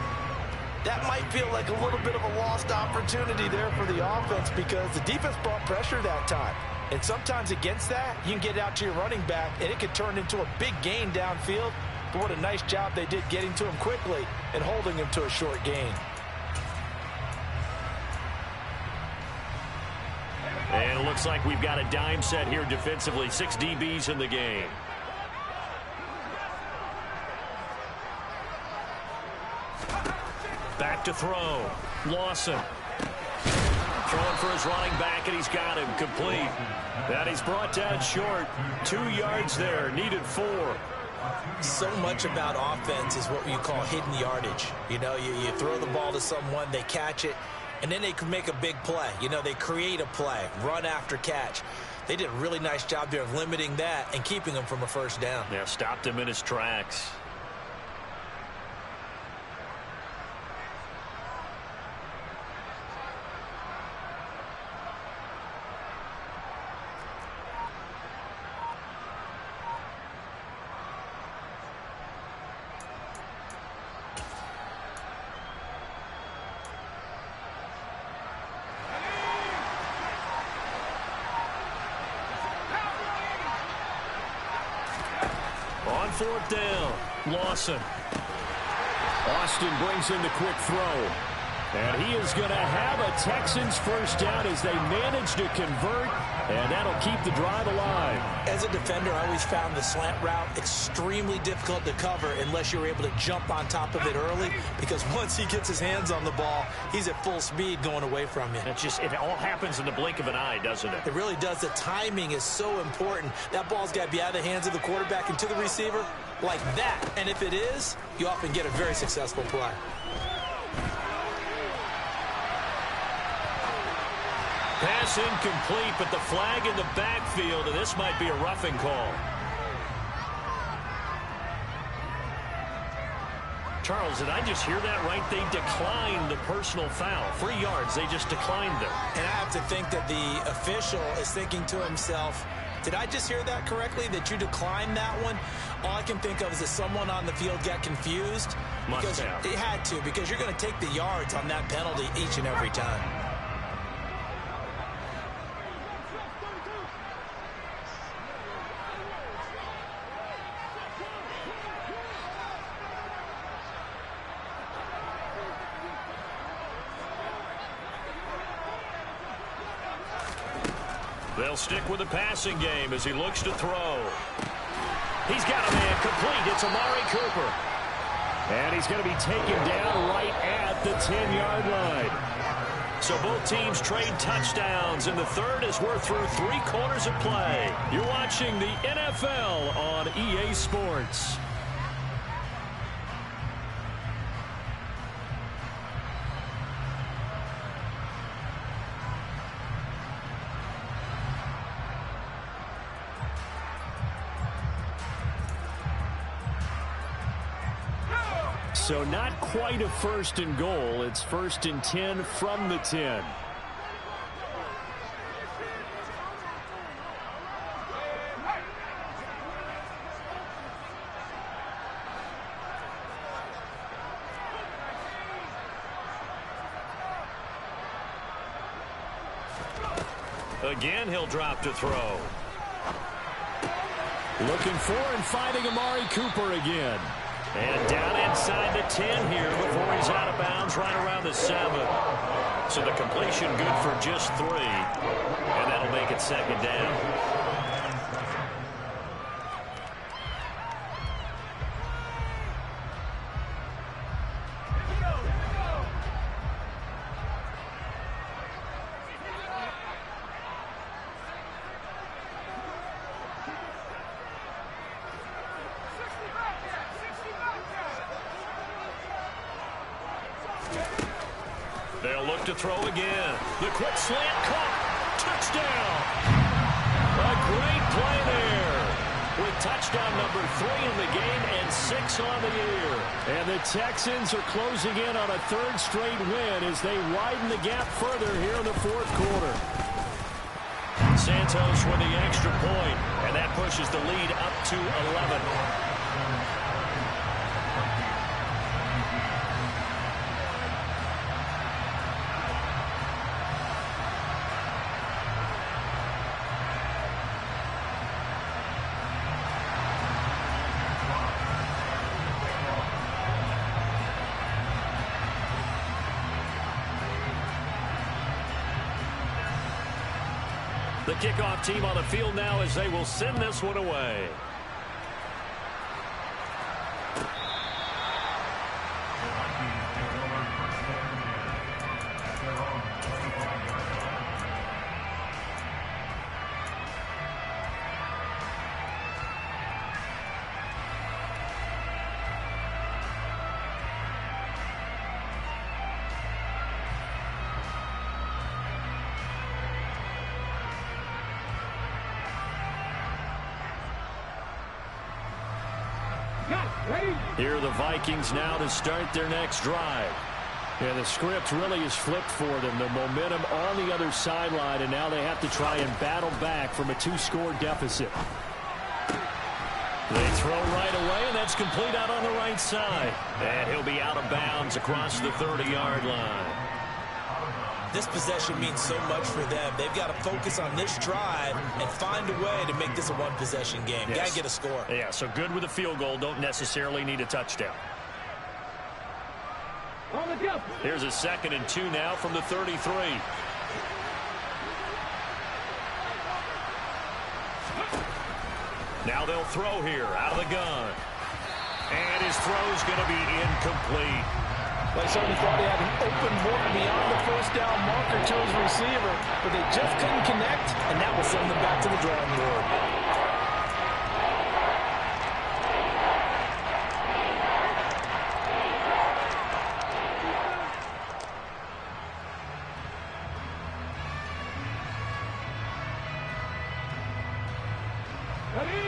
That might feel like a little bit of a lost opportunity there for the offense because the defense brought pressure that time. And sometimes against that, you can get out to your running back, and it could turn into a big gain downfield. But what a nice job they did getting to him quickly and holding him to a short gain. And it looks like we've got a dime set here defensively. 6 DBs in the game. Back to throw. Lawson. Throwing for his running back, and he's got him complete. And he's brought down short. 2 yards there. Needed 4. So much about offense is what you call hidden yardage. You know, you throw the ball to someone, they catch it, and then they can make a big play. You know, they create a play, run after catch. They did a really nice job there of limiting that and keeping him from a first down. Yeah, stopped him in his tracks. On 4th down, Lawson. Austin brings in the quick throw. And he is going to have a Texans first down as they manage to convert, and that'll keep the drive alive. As a defender, I always found the slant route extremely difficult to cover unless you're able to jump on top of it early, because once he gets his hands on the ball, he's at full speed going away from you. It all happens in the blink of an eye, doesn't it? It really does. The timing is so important. That ball's got to be out of the hands of the quarterback and to the receiver like that. And if it is, you often get a very successful play. Pass incomplete, but the flag in the backfield, and this might be a roughing call. Charles, did I just hear that right? They declined the personal foul. 3 yards, they just declined them. And I have to think that the official is thinking to himself, did I just hear that correctly, that you declined that one? All I can think of is that someone on the field got confused. Must have. They had to, because you're going to take the yards on that penalty each and every time. They'll stick with the passing game as he looks to throw. He's got a man complete. It's Amari Cooper. And he's going to be taken down right at the 10-yard line. So both teams trade touchdowns in the third as we're through 3 quarters of play. You're watching the NFL on EA Sports. So not quite a 1st and goal. It's 1st and 10 from the 10. Again, he'll drop to throw. Looking for and finding Amari Cooper again. And down inside the 10 here before he's out of bounds right around the 7. So the completion good for just 3. And that'll make it 2nd down. They'll look to throw again. The quick slant caught. Touchdown. A great play there. With touchdown number 3 in the game and 6 on the year. And the Texans are closing in on a 3rd straight win as they widen the gap further here in the 4th quarter. Santos with the extra point, and that pushes the lead up to 11. The kickoff team on the field now as they will send this one away. Here are the Vikings now to start their next drive. And the script really is flipped for them. The momentum on the other sideline, and now they have to try and battle back from a 2-score deficit. They throw right away, and that's complete out on the right side. And he'll be out of bounds across the 30-yard line. This possession means so much for them. They've got to focus on this drive and find a way to make this a one-possession game. Yes. Got to get a score. Yeah, so good with a field goal. Don't necessarily need a touchdown. Here's a 2nd and 2 now from the 33. Now they'll throw here out of the gun. And his throw's going to be incomplete. They certainly thought he had an open look beyond the 1st down marker to his receiver, but they just couldn't connect, and that will send them back to the drawing board.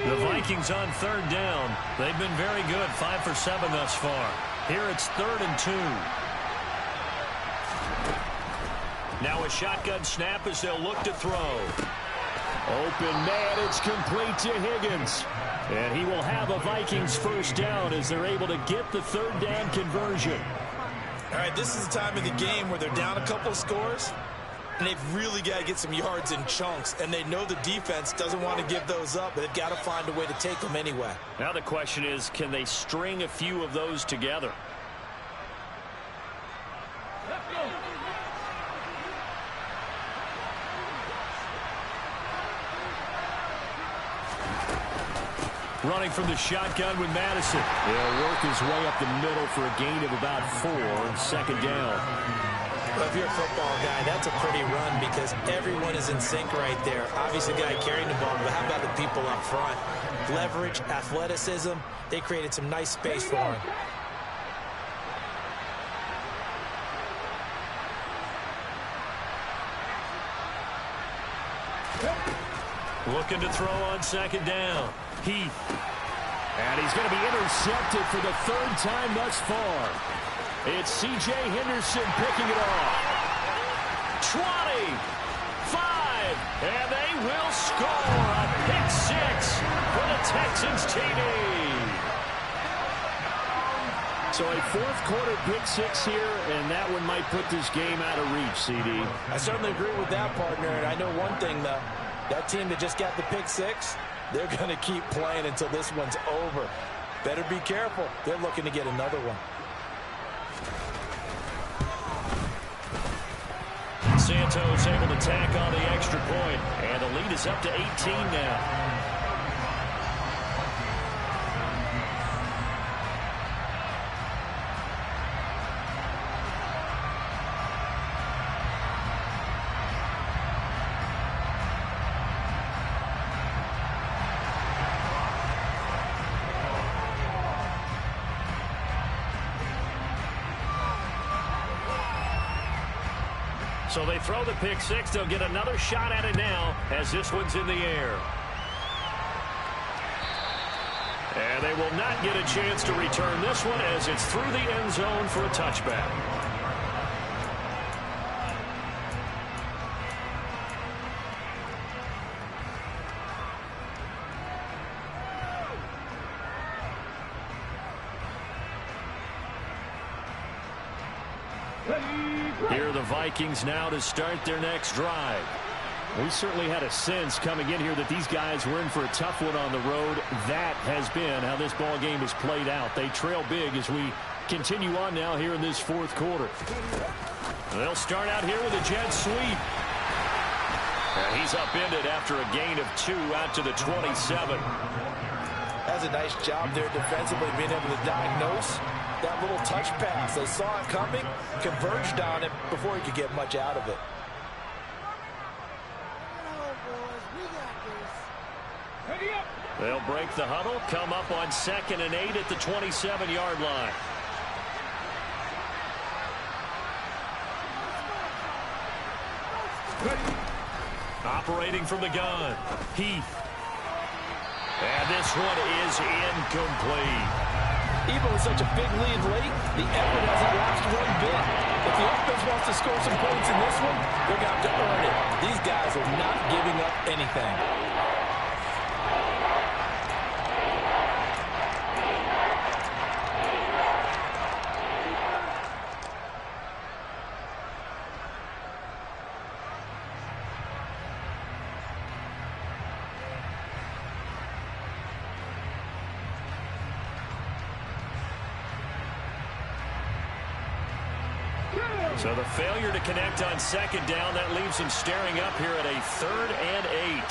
The Vikings on 3rd down. They've been very good, 5 for 7 thus far. Here it's 3rd and 2. Now a shotgun snap as they'll look to throw. Open man, it's complete to Higgins. And he will have a Vikings 1st down as they're able to get the 3rd down conversion. All right, this is the time of the game where they're down a couple of scores, and they've really got to get some yards in chunks, and they know the defense doesn't want to give those up, but they've got to find a way to take them anyway. Now the question is, can they string a few of those together? Running from the shotgun with Madison. He'll work his way up the middle for a gain of about 4, second down. Well, if you're a football guy, that's a pretty run because everyone is in sync right there. Obviously, the guy carrying the ball, but how about the people up front? Leverage, athleticism, they created some nice space for him. Looking to throw on second down. Heath. And he's going to be intercepted for the 3rd time thus far. It's C.J. Henderson picking it off. 20, 5, and they will score a pick 6 for the Texans TD. So a 4th quarter pick 6 here, and that one might put this game out of reach, CD. I certainly agree with that, partner, and I know one thing, though. That team that just got the pick 6, they're going to keep playing until this one's over. Better be careful. They're looking to get another one. Santos able to tack on the extra point, and the lead is up to 18 now. So they throw the pick 6. They'll get another shot at it now as this one's in the air. And they will not get a chance to return this one as it's through the end zone for a touchback. Here are the Vikings now to start their next drive. We certainly had a sense coming in here that these guys were in for a tough one on the road. That has been how this ball game has played out. They trail big as we continue on now here in this 4th quarter. They'll start out here with a jet sweep. And he's upended after a gain of 2 out to the 27. That's a nice job there defensively, being able to diagnose that little touch pass. They saw it coming, converged on it before he could get much out of it. They'll break the huddle, come up on 2nd and 8 at the 27-yard line. Operating from the gun, Heath. And this one is incomplete. Even with such a big lead late, the effort hasn't lost one bit. If the offense wants to score some points in this one, they're going to have to earn it. These guys are not giving up anything. So the failure to connect on 2nd down, that leaves him staring up here at a 3rd and 8.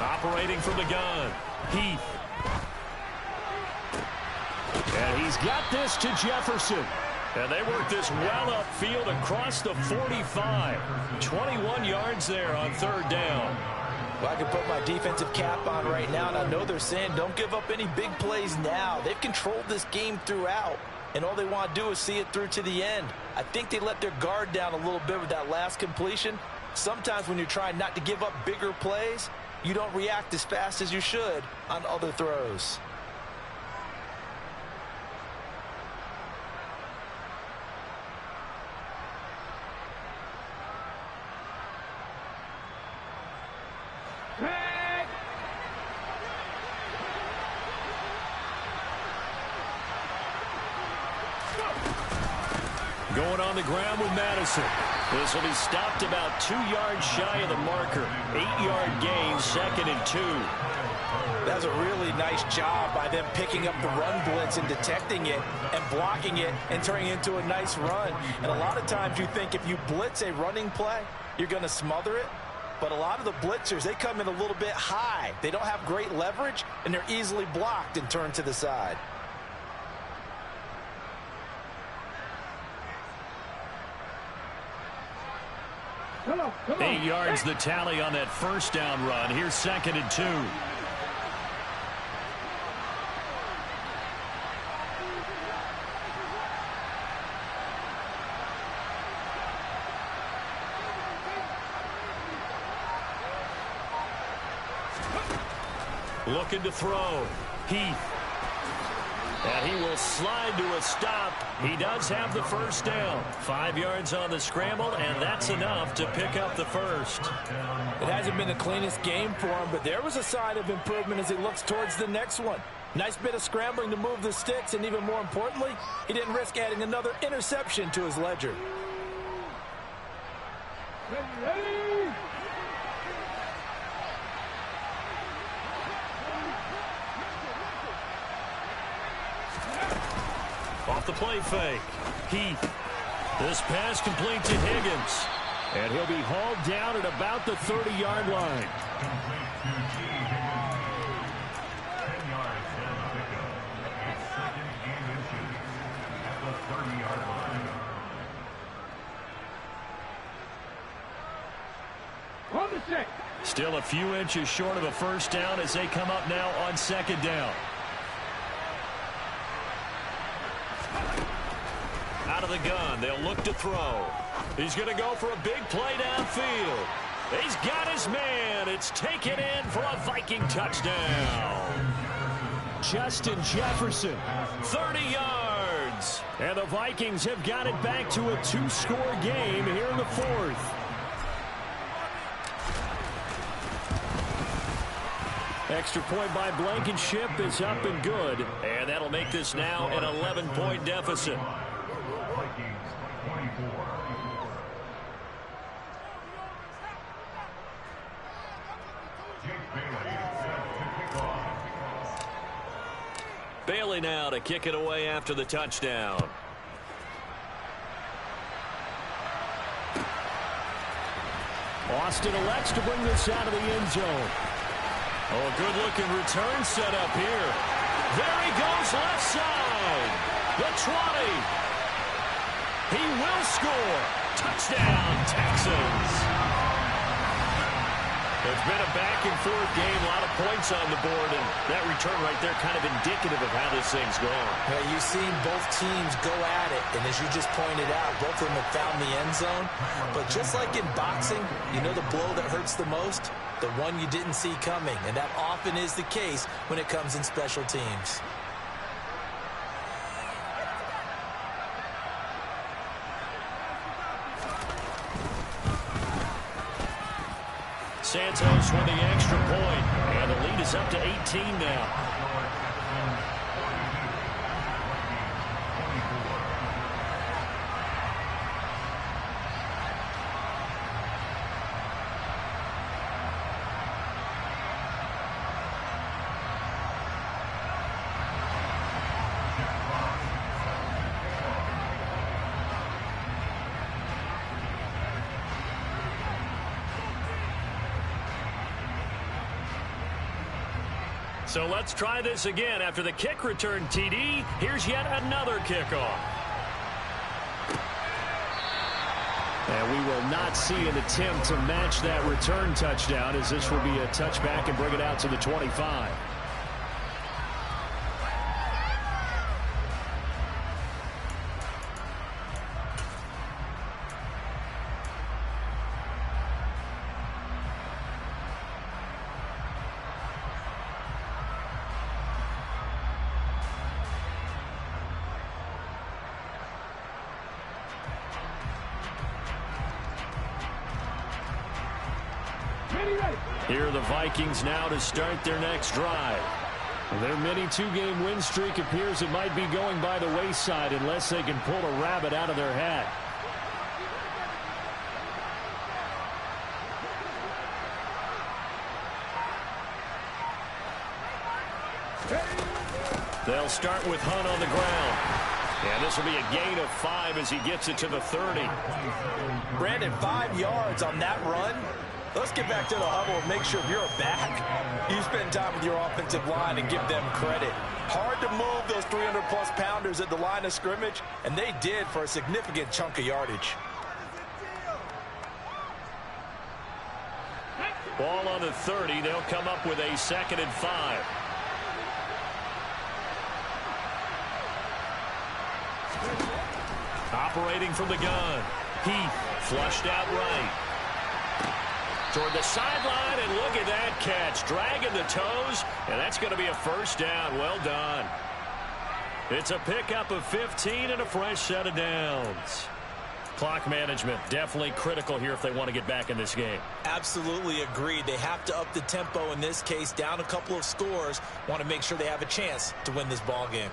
Operating from the gun, Heath. And he's got this to Jefferson. And they work this well upfield across the 45. 21 yards there on 3rd down. Well, I can put my defensive cap on right now, and I know they're saying don't give up any big plays now. They've controlled this game throughout, and all they want to do is see it through to the end. I think they let their guard down a little bit with that last completion. Sometimes when you're trying not to give up bigger plays, you don't react as fast as you should on other throws. Going on the ground with Madison. This will be stopped about 2 yards shy of the marker. 8-yard gain, 2nd and 2. That's a really nice job by them picking up the run blitz and detecting it and blocking it and turning it into a nice run. And a lot of times you think if you blitz a running play, you're going to smother it. But a lot of the blitzers, they come in a little bit high. They don't have great leverage, and they're easily blocked and turned to the side. Come on. 8 yards the tally on that first down run. Here's 2nd and 2. Looking to throw. Heath. And he will slide to a stop. He does have the first down. 5 yards on the scramble, and that's enough to pick up the first. It hasn't been the cleanest game for him, but there was a sign of improvement as he looks towards the next one. Nice bit of scrambling to move the sticks, and even more importantly, he didn't risk adding another interception to his ledger. Ready. Off the play fake. Heath. This pass complete to Higgins. And he'll be hauled down at about the 30-yard line. On the set. Still a few inches short of a first down as they come up now on 2nd down. Out of the gun, they'll look to throw. He's going to go for a big play downfield. He's got his man. It's taken in for a Viking touchdown. Justin Jefferson, 30 yards. And the Vikings have got it back to a 2-score game here in the 4th. Extra point by Blankenship is up and good. And that'll make this now an 11-point deficit. Bailey now to kick it away after the touchdown. Austin elects to bring this out of the end zone. Oh, a good-looking return set up here. There he goes left side. The 20. He will score. Touchdown, Texans. It's been a back-and-forth game, a lot of points on the board, and that return right there kind of indicative of how this thing's going. Yeah, you've seen both teams go at it, and as you just pointed out, both of them have found the end zone. But just like in boxing, you know the blow that hurts the most? The one you didn't see coming, and that often is the case when it comes in special teams. Santos with the extra point, and the lead is up to 18 now. So let's try this again. After the kick return TD, here's yet another kickoff. And we will not see an attempt to match that return touchdown, as this will be a touchback and bring it out to the 25. Here are the Vikings now to start their next drive. Their mini 2-game win streak appears it might be going by the wayside unless they can pull a rabbit out of their hat. They'll start with Hunt on the ground. And this will be a gain of 5 as he gets it to the 30. Brandon, 5 yards on that run. Let's get back to the huddle and make sure if you're back, you spend time with your offensive line and give them credit. Hard to move those 300-plus pounders at the line of scrimmage, and they did for a significant chunk of yardage. Ball on the 30. They'll come up with a 2nd and 5. Operating from the gun. Heath flushed out right. Toward the sideline, and look at that catch. Dragging the toes, and that's going to be a first down. Well done. It's a pickup of 15 and a fresh set of downs. Clock management definitely critical here if they want to get back in this game. Absolutely agreed. They have to up the tempo in this case, down a couple of scores. Want to make sure they have a chance to win this ball game.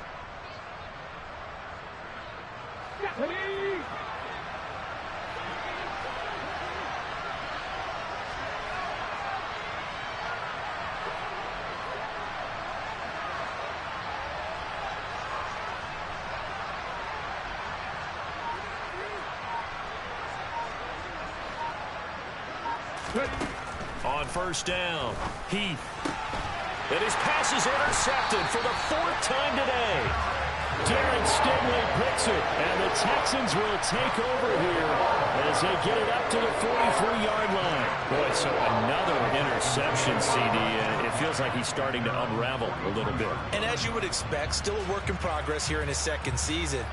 On first down, Heath. And his pass is intercepted for the 4th time today. Darren Stingley picks it, and the Texans will take over here as they get it up to the 43-yard line. Boy, so another interception, CD, and it feels like he's starting to unravel a little bit. And as you would expect, still a work in progress here in his 2nd season.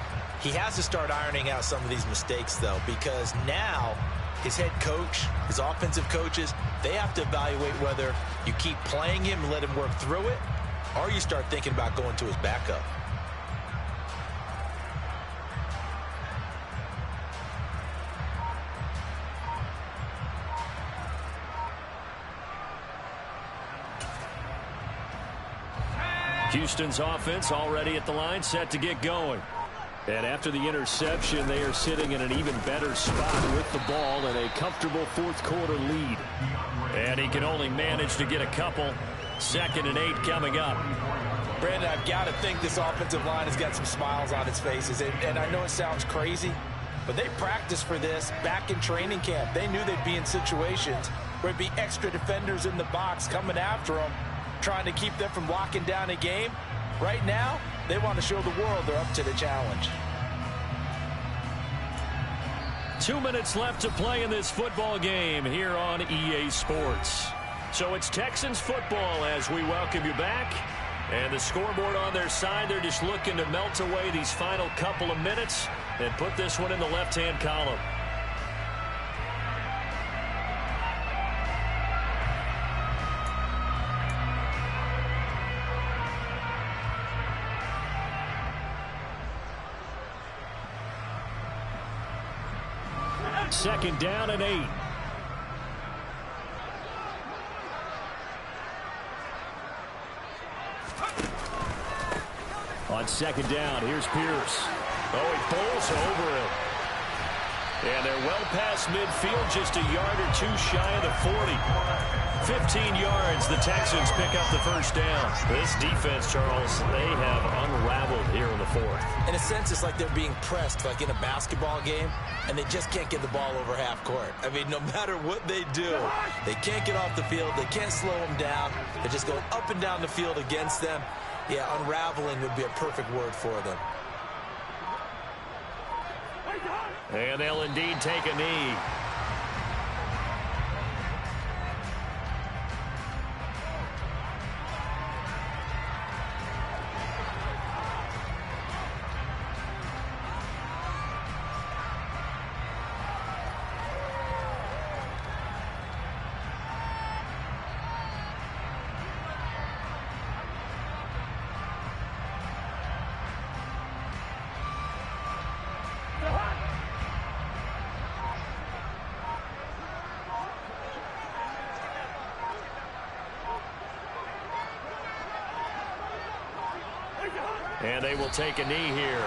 He has to start ironing out some of these mistakes, though, because now his head coach, his offensive coaches, they have to evaluate whether you keep playing him and let him work through it, or you start thinking about going to his backup. Houston's offense already at the line, set to get going. And after the interception, they are sitting in an even better spot with the ball and a comfortable 4th quarter lead. And he can only manage to get a couple. 2nd and 8 coming up. Brandon, I've got to think this offensive line has got some smiles on its faces. And I know it sounds crazy, but they practiced for this back in training camp. They knew they'd be in situations where it'd be extra defenders in the box coming after them, trying to keep them from locking down a game. Right now, they want to show the world they're up to the challenge. 2 minutes left to play in this football game here on EA Sports. So it's Texans football as we welcome you back. And the scoreboard on their side, they're just looking to melt away these final couple of minutes and put this one in the left-hand column. Second down and 8. On second down, here's Pierce. Oh, he pulls over it. And they're well past midfield, just a yard or two shy of the 40. 15 yards, the Texans pick up the first down. This defense, Charles, they have unraveled here in the 4th. In a sense, it's like they're being pressed, like in a basketball game, and they just can't get the ball over half court. I mean, no matter what they do, they can't get off the field. They can't slow them down. They're just going up and down the field against them. Yeah, unraveling would be a perfect word for them. And they'll indeed take a knee. And they will take a knee here.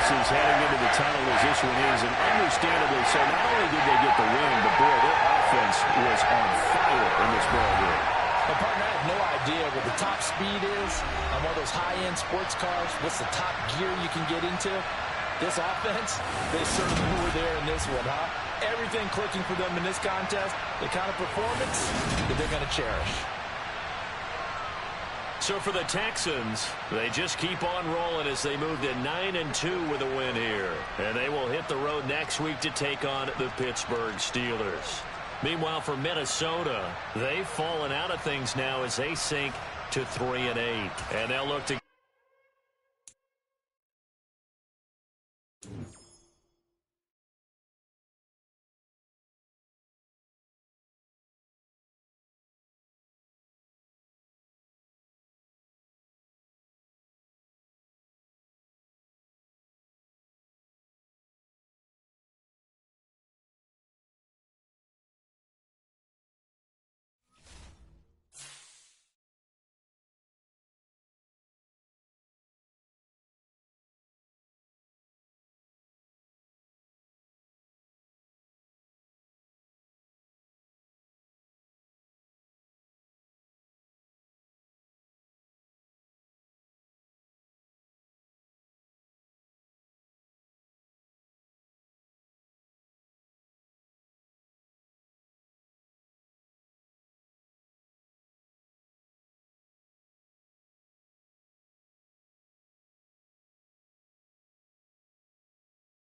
Texas heading into the title as this one is, and understandably so. Not only did they get the win, but boy, their offense was on fire in this ball game. Well, partner, I have no idea what the top speed is on one of those high-end sports cars. What's the top gear you can get into? This offense, they certainly were there in this one, huh? Everything clicking for them in this contest, the kind of performance that they're going to cherish. So for the Texans, they just keep on rolling as they move to 9-2 with a win here. And they will hit the road next week to take on the Pittsburgh Steelers. Meanwhile, for Minnesota, they've fallen out of things now as they sink to 3-8. And they'll look to